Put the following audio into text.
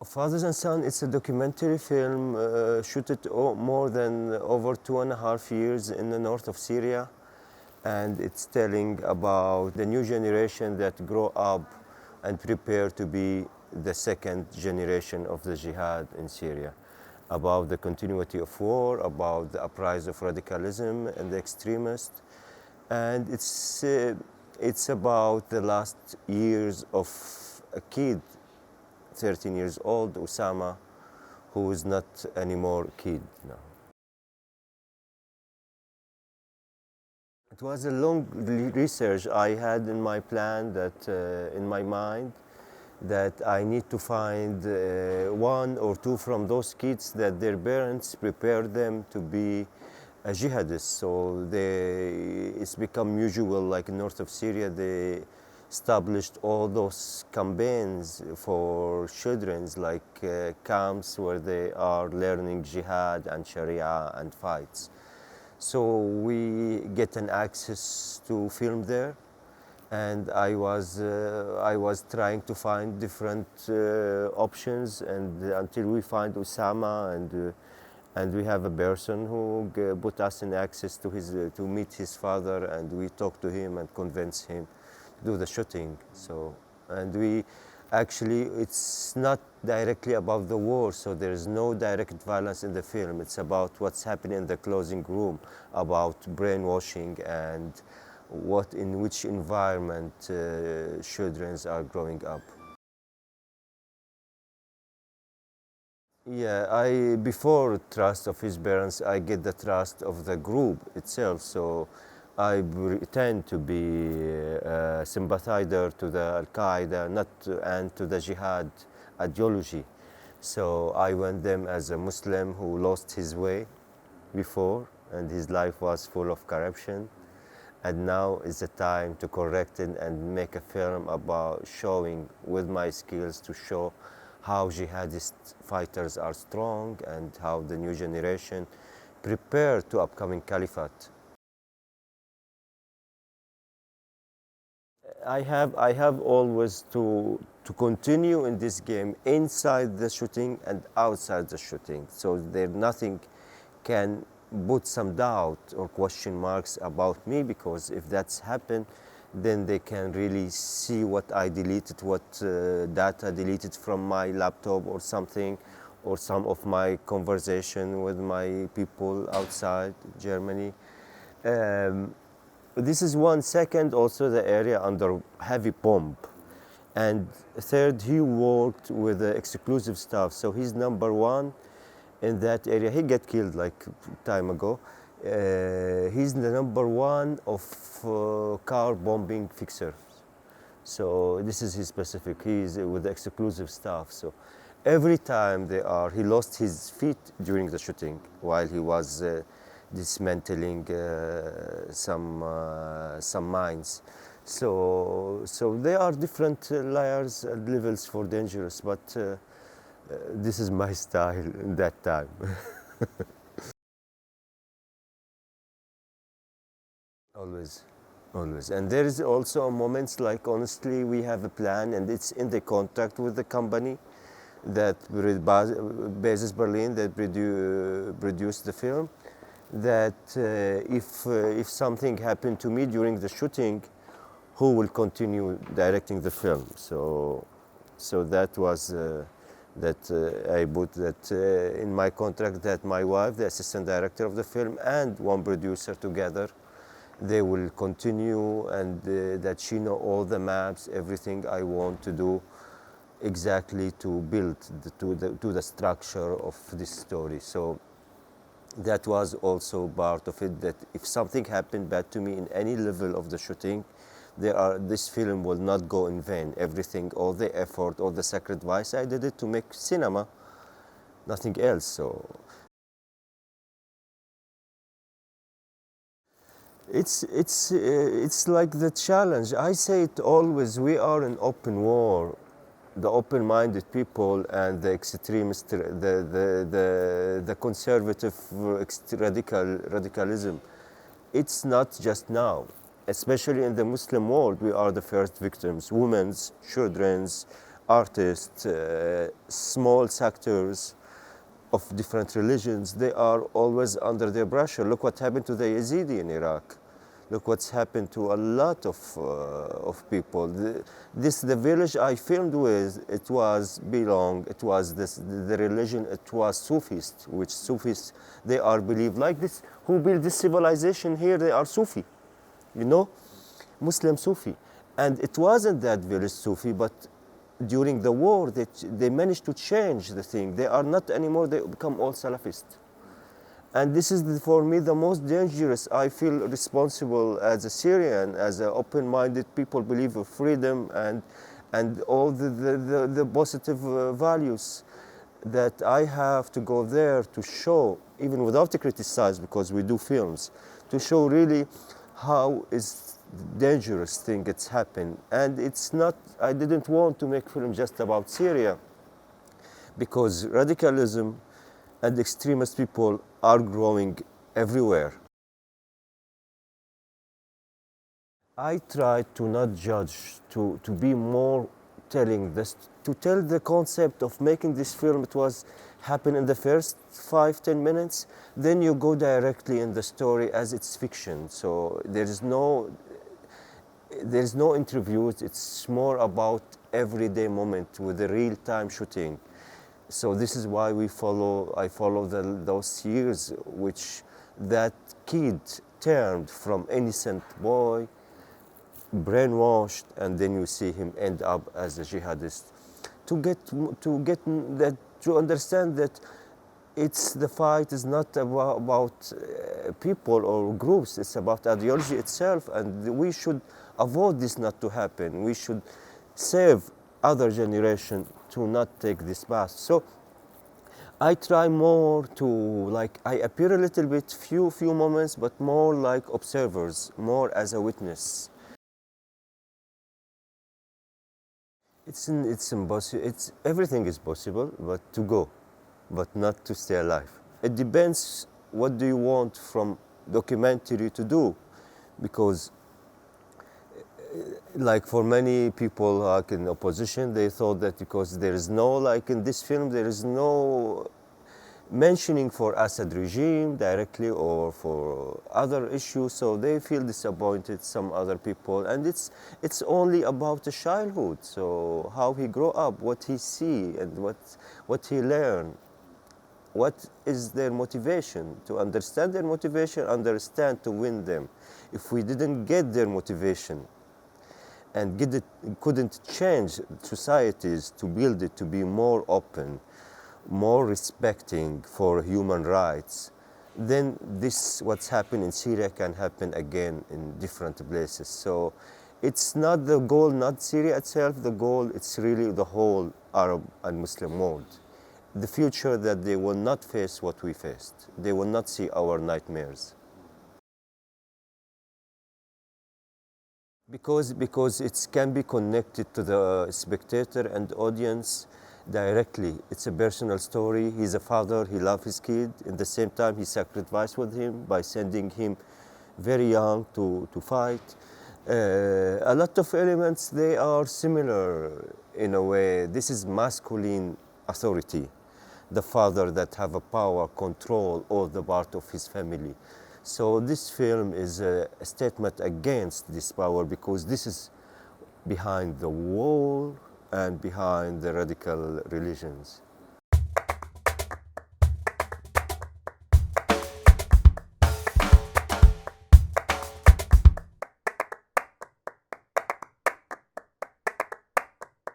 Fathers and Son, it's a documentary film shooted more than over 2.5 years in the north of Syria. And it's telling about the new generation that grow up and prepare to be the second generation of the jihad in Syria, about the continuity of war, about the uprise of radicalism and the extremists. And it's about the last years of a kid, 13 years old, Osama, who is not anymore a kid now. It was a long research I had in my plan, that in my mind, that I need to find one or two from those kids that their parents prepared them to be a jihadist. So it's become usual, like in North of Syria, they established all those campaigns for children, like camps where they are learning jihad and Sharia and fights. So we get an access to film there, and I was trying to find different options, and until we find Osama, and we have a person who put us in access to to meet his father, and we talked to him and convinced him to do the shooting. So, and we actually, it's not directly about the war, so there is no direct violence in the film. It's about what's happening in the closing room, about brainwashing and in which environment children are growing up. Yeah, before trust of his parents, I get the trust of the group itself. So I pretend to be a sympathizer to the Al-Qaeda, and to the jihad ideology. So I went them as a Muslim who lost his way before, and his life was full of corruption. And now is the time to correct it and make a film about showing, with my skills, to show how jihadist fighters are strong and how the new generation prepare to upcoming caliphate. I have always to continue in this game inside the shooting and outside the shooting, so there nothing can put some doubt or question marks about me, because if that's happened, then they can really see what I deleted, what data deleted from my laptop or something, or some of my conversation with my people outside Germany. This is one. Second, also the area under heavy bomb. And third, he worked with the exclusive stuff, so he's number one in that area. He got killed like time ago. He's the number one of car bombing fixer. So this is his specific. He's with the exclusive stuff. So every time he lost his feet during the shooting while he was dismantling some mines. So there are different layers and levels for dangerous, but this is my style in that time. Always, always. And there is also moments like, honestly, we have a plan and it's in the contract with the company that bases Berlin that produced the film, that if something happened to me during the shooting, who will continue directing the film? So that was I put that in my contract, that my wife, the assistant director of the film, and one producer together, they will continue, and that she know all the maps, everything I want to do exactly to build to the structure of this story. So that was also part of it, that if something happened bad to me in any level of the shooting, this film will not go in vain. Everything, all the effort, all the sacrifice, I did it to make cinema, nothing else. So it's like the challenge. I say it always, we are in open war. The open-minded people and the extremist, the conservative radicalism. It's not just now. Especially in the Muslim world, we are the first victims. Women's, children's, artists, small sectors of different religions, they are always under their pressure. Look what happened to the Yazidi in Iraq. Look what's happened to a lot of people. The village I filmed with, it was the religion, it was Sufist, which Sufis, they are believed like this. Who built this civilization here, they are Sufi, you know, Muslim Sufi. And it wasn't that village Sufi, but during the war, they managed to change the thing. They are not anymore, they become all Salafist. And this is, for me, the most dangerous. I feel responsible as a Syrian, as an open-minded people, believe in freedom and all the positive values, that I have to go there to show, even without to criticize, because we do films, to show really how is dangerous thing it's happened. And it's not, I didn't want to make film just about Syria, because radicalism and extremist people are growing everywhere. I try to not judge, to be more telling this, to tell the concept of making this film. It was happen in the first 5-10 minutes, then you go directly in the story as it's fiction. So there's no interviews, it's more about everyday moment with the real-time shooting. So this is why I follow those years, which that kid turned from innocent boy, brainwashed, and then you see him end up as a jihadist. To understand that the fight is not about people or groups, it's about ideology itself, and we should avoid this not to happen. We should save other generation to not take this path. So I try more to, like, I appear a little bit, few moments, but more like observers, more as a witness. It's impossible. Everything is possible, but to go, but not to stay alive. It depends what do you want from documentary to do, because like for many people like in opposition, they thought that because there is no, like in this film, there is no mentioning for Assad regime directly or for other issues, so they feel disappointed, some other people, and it's only about the childhood, so how he grow up, what he see, and what he learn, what is their motivation, to understand their motivation, understand to win them. If we didn't get their motivation and couldn't change societies to build it to be more open, more respecting for human rights, then what's happened in Syria can happen again in different places. So it's not the goal, not Syria itself, the goal, it's really the whole Arab and Muslim world. The future that they will not face what we faced. They will not see our nightmares. Because it can be connected to the spectator and audience directly. It's a personal story. He's a father, he loves his kid. At the same time, he sacrificed with him by sending him very young to fight. A lot of elements, they are similar in a way. This is masculine authority. The father that have a power, control all the part of his family. So this film is a statement against this power, because this is behind the wall and behind the radical religions.